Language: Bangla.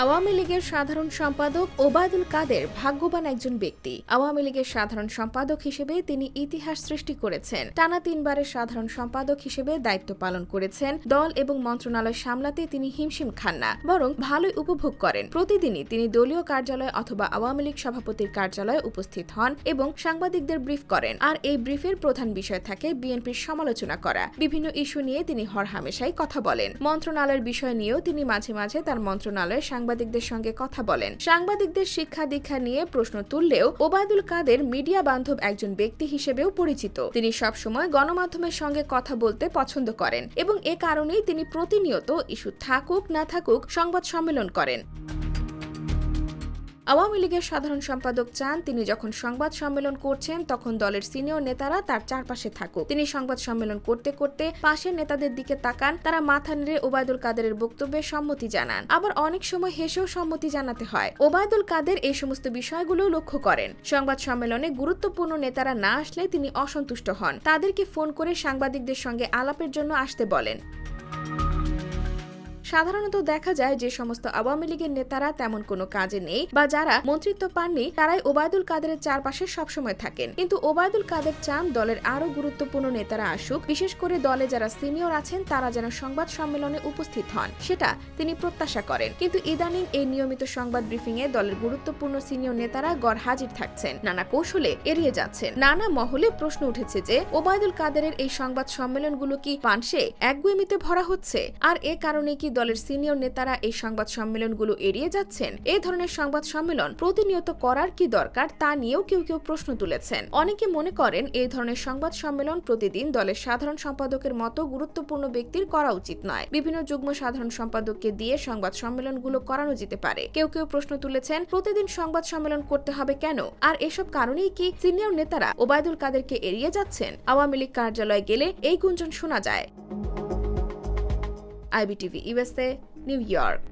আওয়ামী লীগের সাধারণ সম্পাদক ওবায়দুল কাদের ভাগ্যবান একজন ব্যক্তি। আওয়ামী লীগের সাধারণ সম্পাদক হিসেবে তিনি ইতিহাস সৃষ্টি করেছেন। টানা 3 বারের সাধারণ সম্পাদক হিসেবে দায়িত্ব পালন করেছেন। দল এবং মন্ত্রণালয় সামলাতে তিনি হিমশিম খান না, বরং ভালোই উপভোগ করেন। প্রতিদিনই তিনি দলীয় কার্যালয় অথবা আওয়ামী লীগ সভাপতির কার্যালয়ে উপস্থিত হন এবং সাংবাদিকদের ব্রিফ করেন। আর এই ব্রিফের প্রধান বিষয় থাকে বিএনপির সমালোচনা করা। বিভিন্ন ইস্যু নিয়ে তিনি হরহামেশাই কথা বলেন। মন্ত্রণালয়ের বিষয় নিয়েও তিনি মাঝে মাঝে তার মন্ত্রণালয়ের সাংবাদিকদের সঙ্গে কথা বলেন। সাংবাদিকদের শিক্ষা দীক্ষা নিয়ে প্রশ্ন তুললেও ওবায়দুল কাদের মিডিয়া বান্ধব একজন ব্যক্তি হিসেবেও পরিচিত। তিনি সবসময় গণমাধ্যমের সঙ্গে কথা বলতে পছন্দ করেন এবং এ কারণেই তিনি প্রতিনিয়ত ইস্যু থাকুক না থাকুক সংবাদ সম্মেলন করেন। আওয়ামী লীগের সাধারণ সম্পাদক চান তিনি যখন সংবাদ সম্মেলন করছেন তখন দলের সিনিয়র নেতারা তার চারপাশে থাকুক। তিনি সংবাদ সম্মেলন করতে করতে পাশের নেতাদের দিকে তাকান, তারা মাথা নেড়ে ওবায়দুল কাদেরের বক্তব্যে সম্মতি জানান। আবার অনেক সময় হেসেও সম্মতি জানাতে হয়। ওবায়দুল কাদের এই সমস্ত বিষয়গুলো লক্ষ্য করেন। সংবাদ সম্মেলনে গুরুত্বপূর্ণ নেতারা না আসলে তিনি অসন্তুষ্ট হন। তাদেরকে ফোন করে সাংবাদিকদের সঙ্গে আলাপের জন্য আসতে বলেন। সাধারণত দেখা যায় যে সমস্ত আওয়ামী লীগের নেতারা তেমন কোনো কাজে নেই বা যারা মন্ত্রিত্ব পাননি তারাই ওবায়দুল কাদেরের চারপাশে সবসময় থাকেন। কিন্তু ওবায়দুল কাদের চান দলের আরো গুরুত্বপূর্ণ নেতারা আসুক, বিশেষ করে দলে যারা সিনিয়র আছেন তারা যেন সংবাদ সম্মেলনে উপস্থিত হন, সেটা তিনি প্রত্যাশা করেন। কিন্তু ইদানিং এই নিয়মিত সংবাদ ব্রিফিংয়ে দলের গুরুত্বপূর্ণ সিনিয়র নেতারা গড়হাজির থাকছেন, নানা কৌশলে এড়িয়ে যাচ্ছেন। নানা মহলে প্রশ্ন উঠেছে যে ওবায়দুল কাদেরের এই সংবাদ সম্মেলনগুলো কি পানসে একগুঁয়েমিতে ভরা হচ্ছে, আর এ কারণে কি দলের সিনিয়র নেতারা এই সংবাদ সম্মেলনগুলো এড়িয়ে যাচ্ছেন। এই ধরনের সংবাদ সম্মেলন প্রতিনিয়ত করার কি দরকার তা নিয়েও কেউ কেউ প্রশ্ন তুলেছেন। অনেকে মনে করেন এই ধরনের সংবাদ সম্মেলন প্রতিদিন দলের সাধারণ সম্পাদকের মতো গুরুত্বপূর্ণ ব্যক্তির করা উচিত নয়। বিভিন্ন যুগ্ম সাধারণ সম্পাদককে দিয়ে সংবাদ সম্মেলনগুলো করানো যেতে পারে। কেউ কেউ প্রশ্ন তুলেছেন প্রতিদিন সংবাদ সম্মেলন করতে হবে কেন, আর এসব কারণেই কি সিনিয়র নেতারা ওবায়দুল কাদেরকে এড়িয়ে যাচ্ছেন। আওয়ামী লীগ কার্যালয়ে গেলে এই গুঞ্জন শোনা যায়। IBTV USA, New York।